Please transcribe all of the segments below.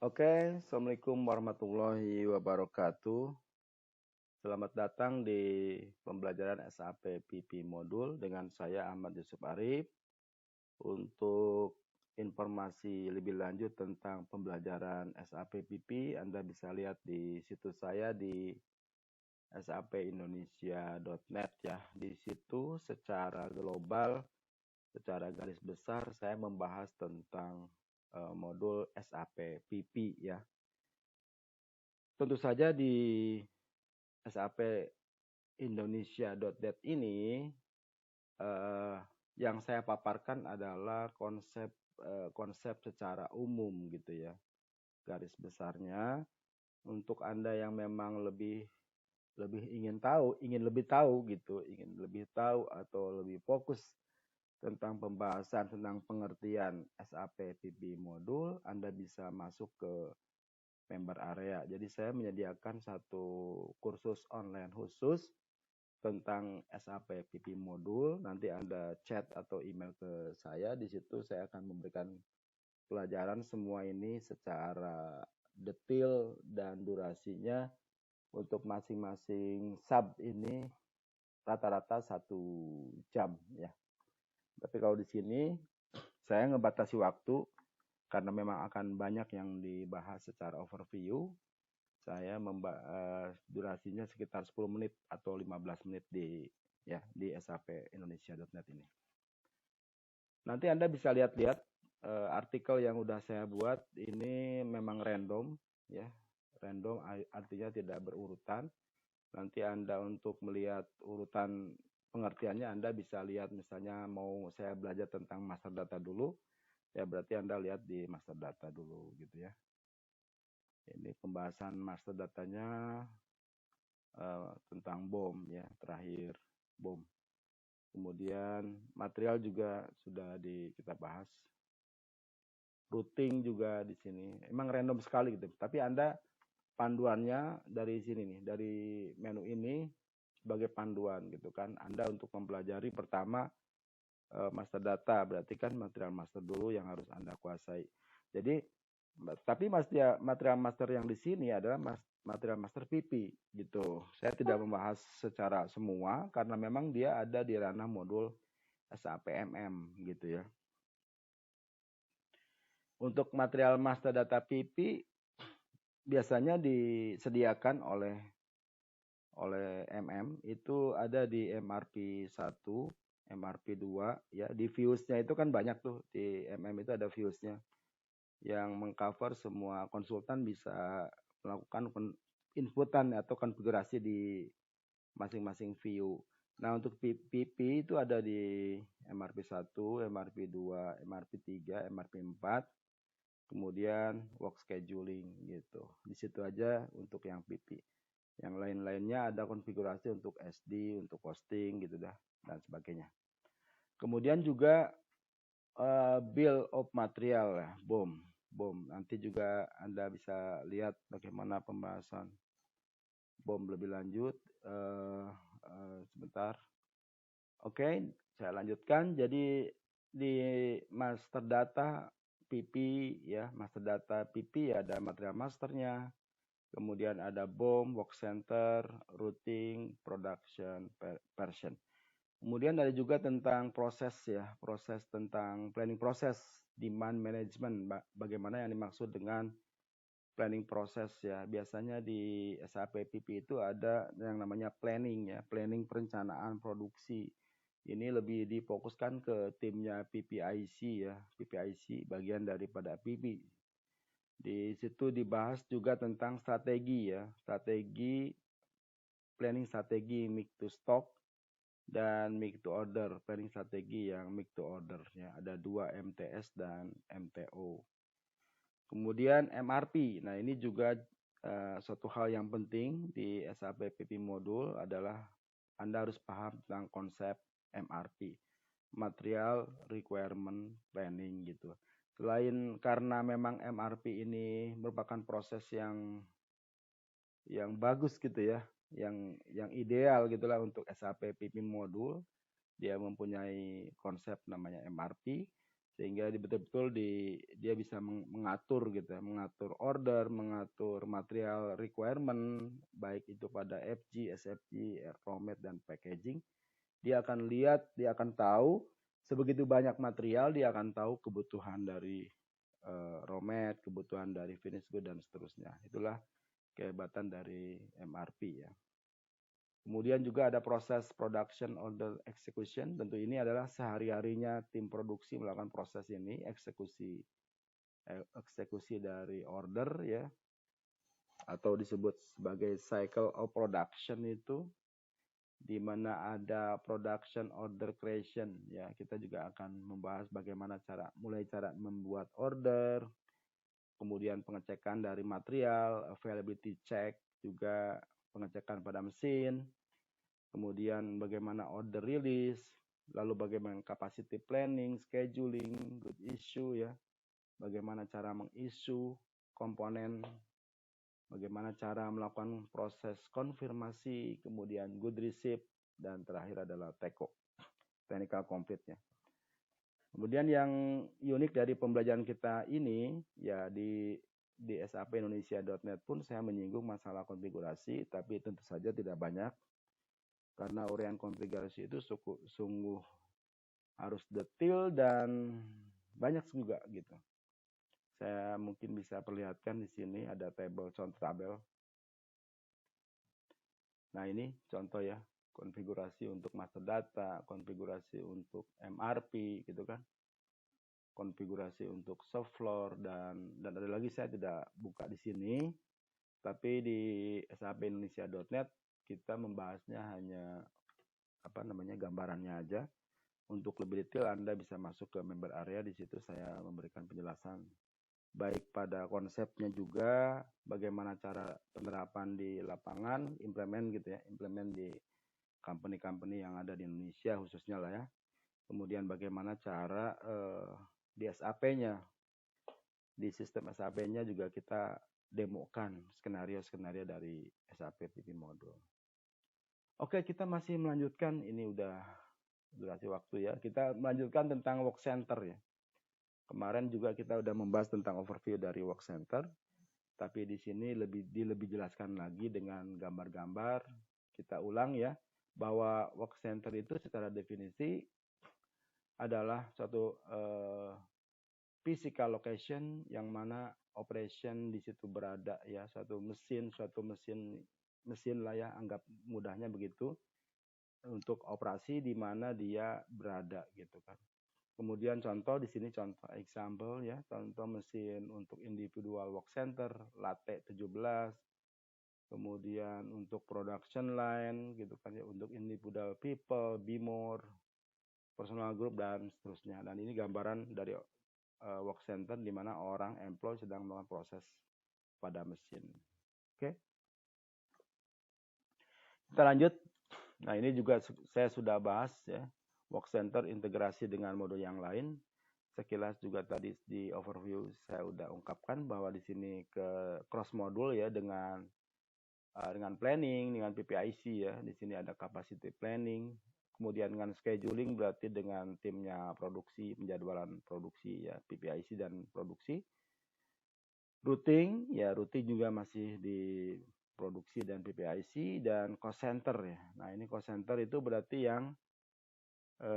Oke, Assalamualaikum warahmatullahi wabarakatuh. Selamat datang di pembelajaran SAP PP Modul dengan saya Ahmad Yusuf Arif. Untuk informasi lebih lanjut tentang pembelajaran SAP PP, Anda bisa lihat di situs saya di sapindonesia.net ya. Di situ secara global, secara garis besar saya membahas tentang modul SAP PP ya. Tentu saja di sapindonesia.net ini eh, yang saya paparkan adalah konsep secara umum gitu ya. Garis besarnya untuk Anda yang memang lebih lebih ingin lebih tahu gitu, ingin lebih tahu atau lebih fokus tentang pembahasan tentang pengertian SAP PP modul, Anda bisa masuk ke member area. Jadi saya menyediakan satu kursus online khusus tentang SAP PP modul. Nanti Anda chat atau email ke saya. Di situ saya akan memberikan pelajaran semua ini secara detail dan durasinya untuk masing-masing sub ini rata-rata 1 jam ya. Tapi kalau di sini saya ngebatasi waktu karena memang akan banyak yang dibahas secara overview. Saya durasinya sekitar 10 menit atau 15 menit di sapindonesia.net ini. Nanti Anda bisa lihat-lihat artikel yang udah saya buat ini memang random ya. Random artinya tidak berurutan. Nanti Anda untuk melihat urutan pengertiannya Anda bisa lihat misalnya mau saya belajar tentang master data dulu, ya berarti Anda lihat di master data dulu gitu ya. Ini pembahasan master datanya tentang BOM ya, terakhir BOM. Kemudian material juga sudah kita bahas. Routing juga di sini. Emang random sekali gitu. Tapi Anda panduannya dari sini nih, dari menu ini sebagai panduan gitu kan. Anda untuk mempelajari pertama master data, berarti kan material master dulu yang harus Anda kuasai. Jadi tapi material master yang di sini adalah material master PP gitu. Saya tidak membahas secara semua karena memang dia ada di ranah modul SAPMM gitu ya. Untuk material master data PP biasanya disediakan oleh MM itu ada di MRP 1, MRP 2 ya. Di views-nya itu kan banyak tuh, di MM itu ada views-nya yang mengcover semua konsultan bisa melakukan inputan atau konfigurasi di masing-masing view. Nah, untuk PP itu ada di MRP 1, MRP 2, MRP 3, MRP 4, kemudian work scheduling gitu. Di situ aja untuk yang PP. Yang lain-lainnya ada konfigurasi untuk SD, untuk hosting gitu dah dan sebagainya. Kemudian juga bill of material ya, BOM. Nanti juga Anda bisa lihat bagaimana pembahasan BOM lebih lanjut. Sebentar. Oke, saya lanjutkan. Jadi di master data PP ya, master data PP ada material masternya, kemudian ada BOM, work center, routing, production, version. Kemudian ada juga tentang proses ya, proses tentang planning proses, demand management, bagaimana yang dimaksud dengan planning proses ya. Biasanya di SAP PP itu ada yang namanya planning ya, planning perencanaan produksi. Ini lebih difokuskan ke timnya PPIC ya, PPIC bagian daripada PP. Di situ dibahas juga tentang strategi ya, planning strategi make to stock dan make to order, planning strategi yang make to order ya. Ada 2 MTS dan MTO. Kemudian MRP. Nah, ini juga suatu hal yang penting di SAP PP modul adalah Anda harus paham tentang konsep MRP, Material Requirement Planning gitu. Selain karena memang MRP ini merupakan proses yang bagus gitu ya, yang ideal gitulah untuk SAP PP modul. Dia mempunyai konsep namanya MRP. sehingga betul-betul dia bisa mengatur gitu ya, mengatur order, mengatur material requirement, baik itu pada FG, SFG, raw mat, dan packaging. Dia akan lihat, dia akan tahu sebegitu banyak material, dia akan tahu kebutuhan dari raw mat, kebutuhan dari finished good, dan seterusnya. Itulah kehebatan dari MRP ya. Kemudian juga ada proses production order execution. Tentu ini adalah sehari-harinya tim produksi melakukan proses ini, eksekusi dari order ya, atau disebut sebagai cycle of production itu, di mana ada production order creation ya. Kita juga akan membahas bagaimana cara membuat order, kemudian pengecekan dari material, availability check, juga pengecekan pada mesin, kemudian bagaimana order release, lalu bagaimana capacity planning, scheduling, good issue ya, bagaimana cara mengisu komponen, bagaimana cara melakukan proses konfirmasi, kemudian good receipt, dan terakhir adalah TECO, technical complete-nya. Kemudian yang unik dari pembelajaran kita ini ya, di sapindonesia.net pun saya menyinggung masalah konfigurasi, tapi tentu saja tidak banyak, karena uraian konfigurasi itu sungguh harus detail dan banyak juga gitu. Saya mungkin bisa perlihatkan di sini ada contoh tabel. Nah, ini contoh ya, konfigurasi untuk master data, konfigurasi untuk MRP gitu kan, konfigurasi untuk soft floor, dan ada lagi saya tidak buka di sini, tapi di sapindonesia.net kita membahasnya hanya gambarannya aja. Untuk lebih detail Anda bisa masuk ke member area, di situ saya memberikan penjelasan baik pada konsepnya juga, bagaimana cara penerapan di lapangan, implement gitu ya, implement di company-company yang ada di Indonesia khususnya lah ya. Kemudian bagaimana cara di SAP-nya, di sistem SAP-nya juga kita demokan skenario-skenario dari SAP PP Modul. Oke, kita masih melanjutkan, ini udah durasi waktu ya. Kita melanjutkan tentang work center ya. Kemarin juga kita udah membahas tentang overview dari work center, tapi di sini lebih jelaskan lagi dengan gambar-gambar. Kita ulang ya, bahwa work center itu secara definisi adalah suatu physical location yang mana operation di situ berada ya, suatu mesin lah ya, anggap mudahnya begitu, untuk operasi di mana dia berada gitu kan. Kemudian contoh di sini, contoh example ya, contoh mesin untuk individual work center LATE 17, kemudian untuk production line gitu kan ya, untuk individual people, BIMOR, personal group, dan seterusnya. Dan ini gambaran dari work center di mana orang employee sedang melakukan proses pada mesin. Oke. Kita lanjut. Nah, ini juga saya sudah bahas ya, work center integrasi dengan modul yang lain. Sekilas juga tadi di overview saya udah ungkapkan bahwa di sini ke cross modul ya, dengan planning, dengan PPIC ya. Di sini ada capacity planning, kemudian dengan scheduling berarti dengan timnya produksi, penjadwalan produksi ya, PPIC dan produksi. Routing ya, routing juga masih di produksi dan PPIC, dan cost center ya. Nah, ini cost center itu berarti yang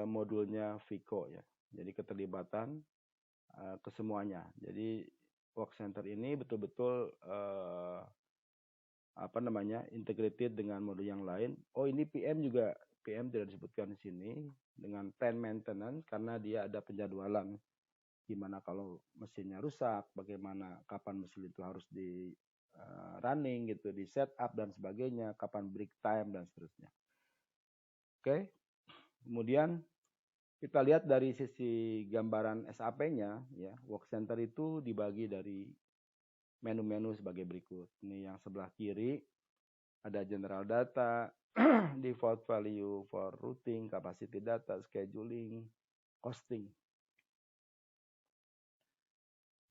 modulnya FICO ya. Jadi keterlibatan kesemuanya. Jadi work center ini betul-betul integrated dengan modul yang lain. Oh, ini PM juga, PM tidak disebutkan di sini, dengan plan maintenance karena dia ada penjadwalan gimana kalau mesinnya rusak, bagaimana kapan mesin itu harus di running gitu, di setup dan sebagainya, kapan break time dan seterusnya. Oke. Kemudian kita lihat dari sisi gambaran SAP-nya ya, work center itu dibagi dari menu-menu sebagai berikut. Ini yang sebelah kiri ada general data, default value for routing, capacity data, scheduling, costing.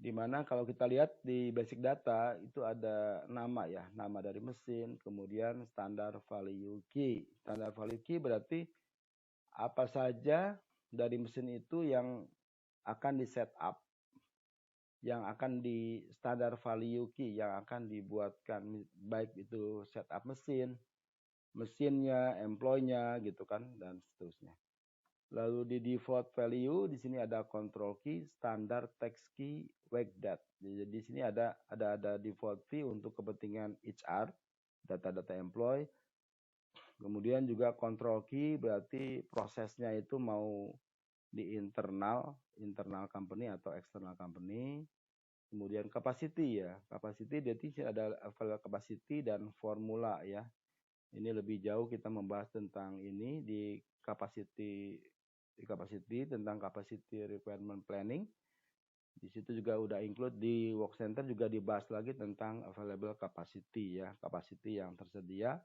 Dimana kalau kita lihat di basic data itu ada nama ya, nama dari mesin, kemudian standar value key. Standar value key berarti apa saja dari mesin itu yang akan di setup, yang akan di standar value key yang akan dibuatkan, baik itu setup mesinnya, employee-nya gitu kan, dan seterusnya. Lalu di default value di sini ada control key, standard text key, wake that. Jadi di sini ada default key untuk kepentingan HR, data-data employee. Kemudian juga control key berarti prosesnya itu mau di internal company atau external company. Kemudian capacity ya, capacity berarti ada level capacity dan formula ya. Ini lebih jauh kita membahas tentang ini di capacity tentang capacity requirement planning. Di situ juga udah include di work center juga dibahas lagi tentang available capacity ya, capacity yang tersedia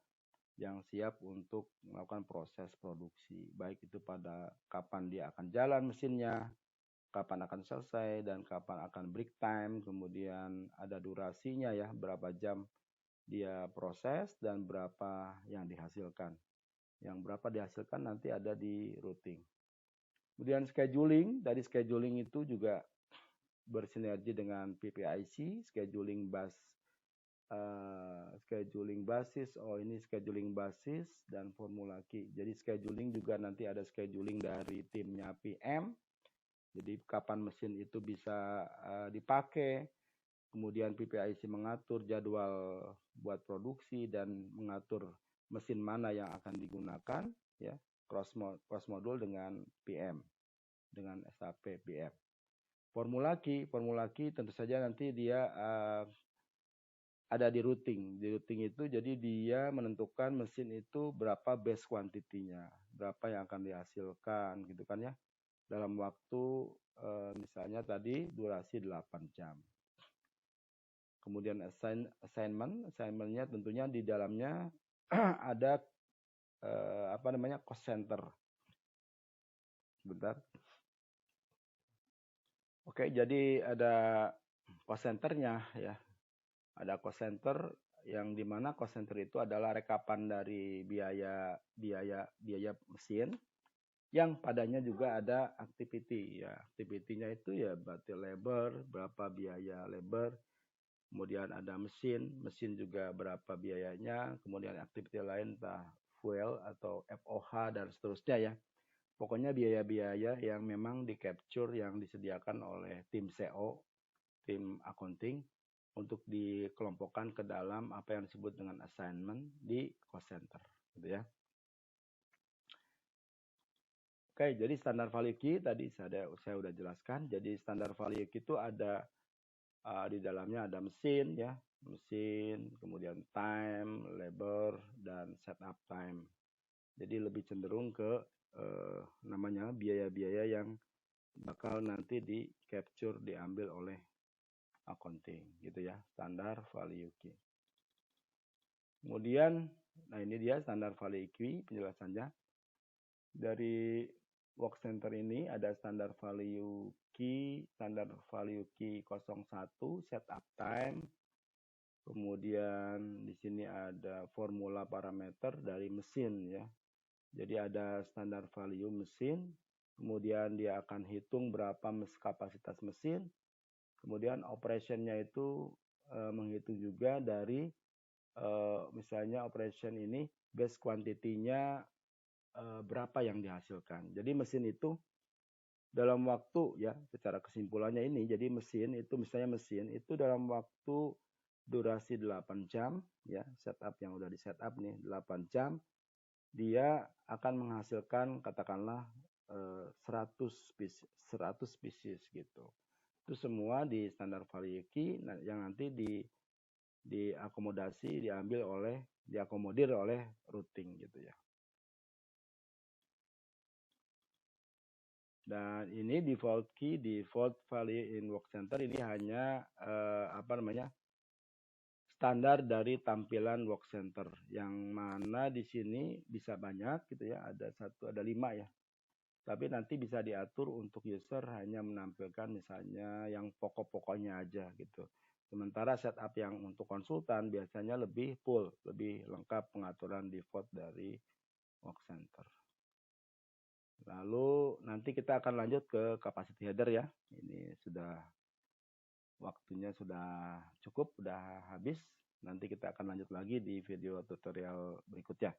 yang siap untuk melakukan proses produksi, baik itu pada kapan dia akan jalan mesinnya, kapan akan selesai, dan kapan akan break time, kemudian ada durasinya ya, berapa jam dia proses dan berapa yang dihasilkan. Yang berapa dihasilkan nanti ada di routing. Kemudian scheduling, dari scheduling itu juga bersinergi dengan PPIC, scheduling basis, ini scheduling basis dan formula key. Jadi scheduling juga nanti ada scheduling dari timnya PM. Jadi kapan mesin itu bisa dipakai. Kemudian PPIC mengatur jadwal buat produksi dan mengatur mesin mana yang akan digunakan ya, cross module dengan PM, dengan SAP PM. Formula key tentu saja nanti dia ada di routing. Di routing itu jadi dia menentukan mesin itu berapa base quantity-nya, berapa yang akan dihasilkan gitu kan ya. Dalam waktu misalnya tadi durasi 8 jam. Kemudian assignment-nya tentunya di dalamnya ada cost center. Sebentar. Oke, jadi ada cost center-nya ya. Ada cost center yang dimana cost center itu adalah rekapan dari biaya mesin yang padanya juga ada activity ya. Activity-nya itu ya berarti labor, berapa biaya labor, kemudian ada mesin juga berapa biayanya, kemudian activity lain entah fuel atau FOH dan seterusnya ya. Pokoknya biaya-biaya yang memang di capture yang disediakan oleh tim CO, tim accounting untuk dikelompokkan ke dalam apa yang disebut dengan assignment di cost center, gitu ya. Oke, jadi standar value key tadi saya udah jelaskan. Jadi standar value key itu ada di dalamnya ada mesin ya, kemudian time, labor, dan setup time. Jadi lebih cenderung ke namanya biaya-biaya yang bakal nanti di capture diambil oleh accounting gitu ya, standar value key. Kemudian nah ini dia standar value key penjelasannya. Dari work center ini ada standar value key 01 setup time. Kemudian di sini ada formula parameter dari mesin ya. Jadi ada standar value mesin, kemudian dia akan hitung berapa kapasitas mesin. Kemudian operationnya itu menghitung juga dari misalnya operation ini base quantity-nya berapa yang dihasilkan. Jadi mesin itu dalam waktu ya, secara kesimpulannya ini, jadi mesin itu dalam waktu durasi 8 jam ya, setup yang udah di setup nih 8 jam, dia akan menghasilkan katakanlah 100 pieces gitu. Itu semua di standar value key yang nanti diakomodir oleh routing gitu ya. Dan ini default value in work center ini hanya standar dari tampilan work center, yang mana di sini bisa banyak gitu ya, ada 5 ya. Tapi nanti bisa diatur untuk user hanya menampilkan misalnya yang pokok-pokoknya aja gitu. Sementara setup yang untuk konsultan biasanya lebih full, lebih lengkap pengaturan default dari work center. Lalu nanti kita akan lanjut ke capacity header ya. Ini sudah waktunya sudah cukup, sudah habis. Nanti kita akan lanjut lagi di video tutorial berikutnya.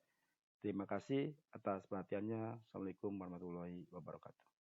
Terima kasih atas perhatiannya. Assalamualaikum warahmatullahi wabarakatuh.